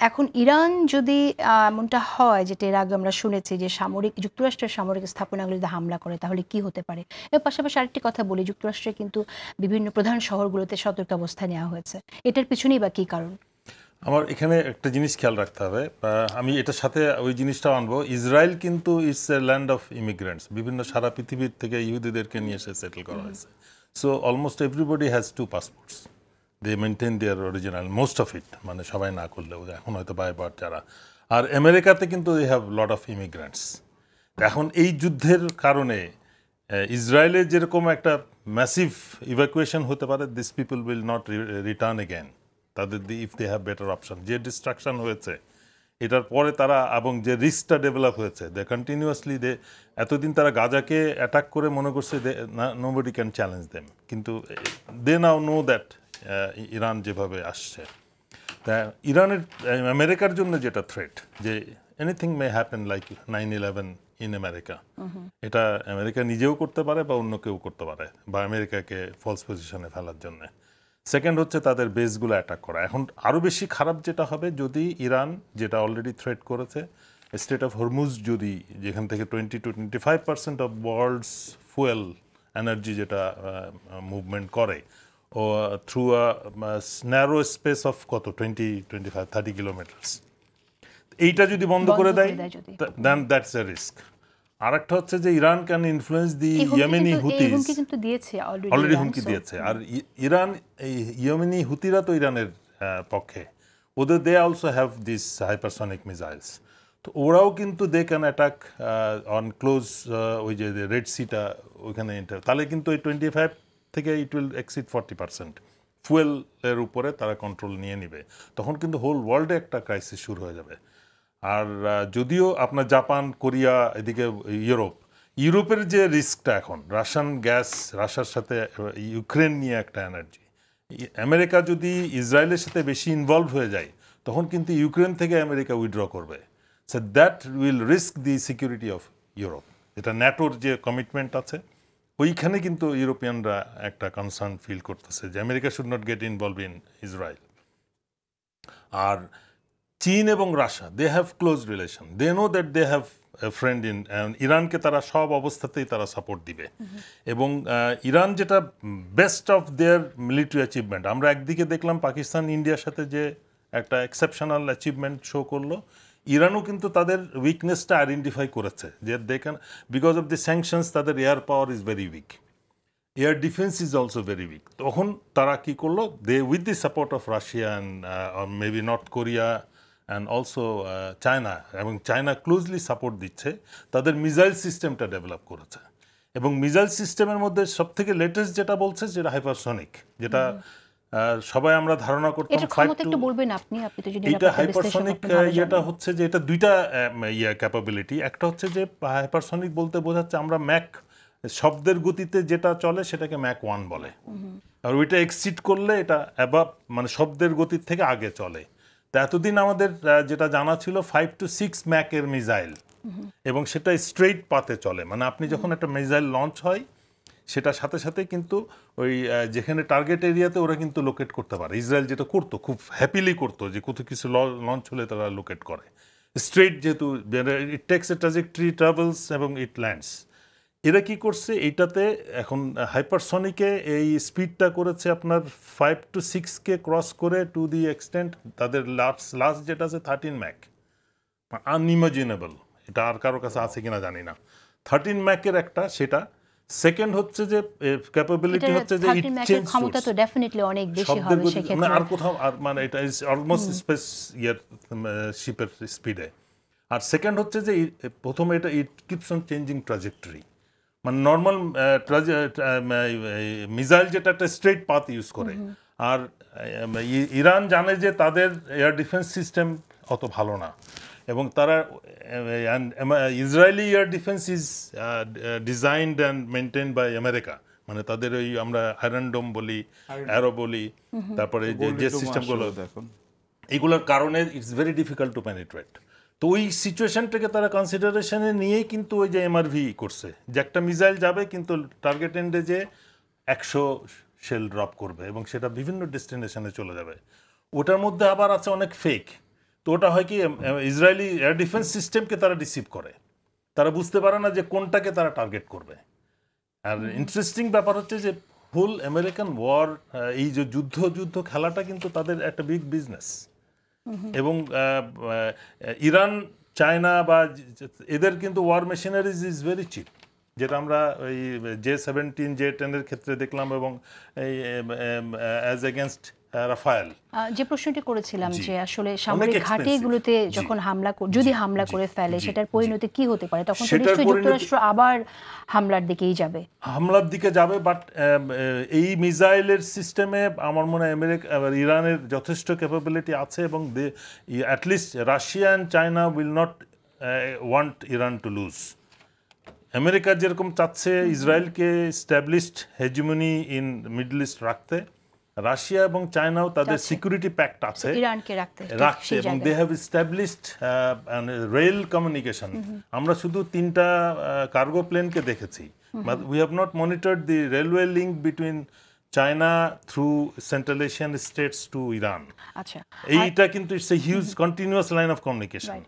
এখন ইরান যদি এমনটা হয়, যেটা এর আগে আমরা শুনেছি যে যুক্তরাষ্ট্রের সামরিক স্থাপনাগুলো যদি হামলা করে তাহলে কি হতে পারে। এর পাশাপাশি আরেকটি কথা বলি, যুক্তরাষ্ট্রে কিন্তু বিভিন্ন প্রধান শহরগুলোতে সতর্কাবস্থা নেওয়া হয়েছে। এটার পিছনেই বা কী কারণ? আমার এখানে একটা জিনিস খেয়াল রাখতে হবে, আমি এটার সাথে ওই জিনিসটাও আনবো। ইসরায়েল কিন্তু it's A land of immigrants, বিভিন্ন সারা পৃথিবীর থেকে ইহুদিদেরকে নিয়ে এসে সেটেল করা হয়েছে। So almost everybody has 2 passports, they maintain their original, most of it, মানে সবাই না করলেও এখন হয়তো বারবার যারা। আর আমেরিকাতে কিন্তু they have lot of immigrants. এখন এই যুদ্ধের কারণে ইসরায়েলের যেরকম একটা ম্যাসিভ ইভ্যাকুয়েশন হতে পারে, this people will not return again. তাদের if they have better option, যে ডিস্ট্রাকশন হয়েছে এটার পরে তারা, এবং যে রিস্কটা ডেভেলপ হয়েছে, দে কন্টিনিউয়াসলি এতদিন তারা গাজাকে অ্যাটাক করে মনে করছে নোবডি ক্যান চ্যালেঞ্জ দেম, কিন্তু দে নাও নো দ্যাট ইরান যেভাবে আসছে, তা ইরানের আমেরিকার জন্য যেটা থ্রেট, যে anything may happen like 9/11 in America, এটা আমেরিকা নিজেও করতে পারে বা অন্য কেউ করতে পারে, বা আমেরিকাকে ফলস পজিশনে ফেলার জন্য। সেকেন্ড হচ্ছে তাদের বেসগুলো অ্যাটাক করা। এখন আরও বেশি খারাপ যেটা হবে, যদি ইরান, যেটা অলরেডি থ্রেট করেছে, স্টেট অফ হরমুজ, যদি যেখান থেকে 20-25% অফ ওয়ার্ল্ডস ফুয়েল এনার্জি যেটা মুভমেন্ট করে, ও through a narrow space of কত 20-25-30 কিলোমিটার্স, এইটা যদি বন্ধ করে দেয়, দেন দ্যাটস এ রিস্ক। আর একটা হচ্ছে যে Iran can influence the Yemeni Houthis, already হুমকি দিয়েছে। আর ইরান, এই ইয়েমেনি হুতিরা তো ইরানের পক্ষে, ওদের they also have this hypersonic missiles, তো ওরাও কিন্তু they can attack on close, ওই যে রেড সিটা ওইখানে তাহলে কিন্তু ওই 25 থেকে ইট উইল এক্সিড 40% ফুয়েলের উপরে তারা কন্ট্রোল নিয়ে নিবে। তখন কিন্তু হোল ওয়ার্ল্ডে একটা ক্রাইসিস শুরু হয়ে যাবে। আর যদিও আপনার জাপান, কোরিয়া, এদিকে ইউরোপের যে রিস্কটা এখন, রাশিয়ান গ্যাস, রাশিয়ার সাথে ইউক্রেন নিয়ে একটা এনার্জি, আমেরিকা যদি ইসরায়েলের সাথে বেশি ইনভলভ হয়ে যায়, তখন কিন্তু ইউক্রেন থেকে আমেরিকা উইথড্র করবে। So that will risk the security of Europe. এটা ন্যাটোর যে কমিটমেন্ট আছে, ওইখানে কিন্তু ইউরোপিয়ানরা একটা কনসার্ন ফিল করতেছে যে America should not get involve in Israel. আর চীন এবং Russia, they have close relation, they know that they have friend in ইরানকে, তারা সব অবস্থাতেই তারা সাপোর্ট দিবে। এবং ইরান যেটা best of their military achievement, আমরা একদিকে দেখলাম পাকিস্তান ইন্ডিয়ার সাথে যে একটা এক্সেপশনাল অ্যাচিভমেন্ট শো করলো, ইরানও কিন্তু তাদের উইকনেসটা আইডেন্টিফাই করেছে, যে they can, because of the sanctions তাদের air power is very weak, air defence is also very weak. তখন তারা কি করলো, they with the support of Russia and maybe North Korea and also China, এবং China closely support দিচ্ছে, তাদের missile সিস্টেমটা develop করেছে। এবং মিসাইল সিস্টেমের মধ্যে সবথেকে লেটেস্ট যেটা বলছে, যেটা হাইপারসনিক, যেটা সবাই আমরা ধারণা করতাম, এটা হাইপারসনিক ইয়েটা হচ্ছে যে এটা দুইটা ক্যাপাবিলিটি। একটা হচ্ছে যে হাইপারসনিক বলতে বোঝাচ্ছে আমরা ম্যাক, শব্দের গতিতে যেটা চলে সেটাকে ম্যাক 1 বলে, আর ওইটা এক্সিড করলে এটা অ্যাবাভ, মানে শব্দের গতির থেকে আগে চলে। তা এতদিন আমাদের যেটা জানা ছিল 5 to 6 ম্যাকের মিসাইল, এবং সেটা স্ট্রেইট পাতে চলে, মানে আপনি যখন একটা মিসাইল লঞ্চ হয় সেটার সাথে সাথে কিন্তু ওই যেখানে টার্গেট এরিয়াতে ওরা কিন্তু লোকেট করতে পারে। ইসরায়েল যেটা করতো, খুব হ্যাপিলি করতো, যে কোথাও কিছু লঞ্চ হলে তারা লোকেট করে স্ট্রেইট, যেহেতু it takes A trajectory, travels এবং ইট ল্যান্ডস। এরা কি করছে এইটাতে, এখন হাইপারসনিকে এই স্পিডটা করেছে আপনার 5 to 6কে ক্রস করে, টু দি এক্সটেন্ট তাদের লাস্ট যেটা আছে 13 ম্যাক, আনইমাজিনেবল। এটা আর কারো কাছে আছে কিনা জানি না। 13 ম্যাকের একটা সেটা। সেকেন্ড হচ্ছে যে ক্যাপাবিলিটি হচ্ছে যে ইট চেঞ্জ ক্ষমতা তো ডেফিনেটলি অনেক বেশি হবে সেক্ষেত্রে, আর কোথাও, আর মানে এটা ইজ অলমোস্ট স্পেস শিপের স্পিডে। আর সেকেন্ড হচ্ছে যে প্রথমে এটা it keeps on changing trajectory, মানে নর্মাল মিসাইল যেটা একটা স্ট্রেট পাথ ইউজ করে। আর ইরান জানে যে তাদের এয়ার ডিফেন্স সিস্টেম অত ভালো না, এবং তারা Israeli air defence is designed and maintain by America, মানে তাদের ওই আমরা আয়রন ডোম বলি, অ্যারো বলি, তারপরে যে সিস্টেমগুলো, এগুলোর কারণে it's very difficult to penetrate. তো ওই সিচুয়েশনটাকে তারা কনসিডারেশনে নিয়েই কিন্তু ওই যে এমআরভি করছে, যে একটা মিসাইল যাবে কিন্তু টার্গেট এন্ডে যে 100 শেল ড্রপ করবে, এবং সেটা বিভিন্ন ডেস্টিনেশনে চলে যাবে। ওটার মধ্যে আবার আছে অনেক ফেক, তো ওটা হয় কি ইসরায়েলি এয়ার ডিফেন্স সিস্টেমকে তারা রিসিভ করে, তারা বুঝতে পারে না যে কোনটাকে তারা টার্গেট করবে। আর ইন্টারেস্টিং ব্যাপার হচ্ছে যে ফুল আমেরিকান ওয়ার, এই যে যুদ্ধ খেলাটা কিন্তু তাদের একটা বিগ বিজনেস। এবং ইরান, চায়না বা এদের কিন্তু war machineries is very cheap, যেটা আমরা ওই J-17 J-10 ক্ষেত্রে দেখলাম, এবং এই অ্যাজ এগেনস্ট রাফায়েল। যে প্রশ্নটি করেছিলাম জি। যে আসলে অনেক সামরিক expensive। ঘাঁটিগুলোতে জি। যখন যদি হামলা করে ফেলে জি, সেটার জি। পরিণতি কি হতে পারে, তখন তো সেটার নিশ্চয়ই পরিণতি- যুক্তরাষ্ট্র আবার হামলার দিকেই যাবে। হামলার দিকে যাবে, বাট এই মিসাইলের সিস্টেমে আমার মনে হয় ইরানের যথেষ্ট ক্যাপাবিলিটি আছে, এবং at least Russia and China will not want Iran to lose. America যেরকম চাচ্ছে ইসরায়েলকে established hegemony in middle east রাখতে, রাশিয়া এবং চায়নাও তাদের চাচ্ছে। সিকিউরিটি প্যাক্ট আছে ইরানকে রাখতে সেই এবং জায়গায়। They have established rail communication. আমরা শুধু 3টা কার্গো প্লেনকে দেখেছি, but we have not monitored the railway link between China through Central Asian states to Iran. আচ্ছা, এইটা কিন্তু it's a huge continuous line of communication.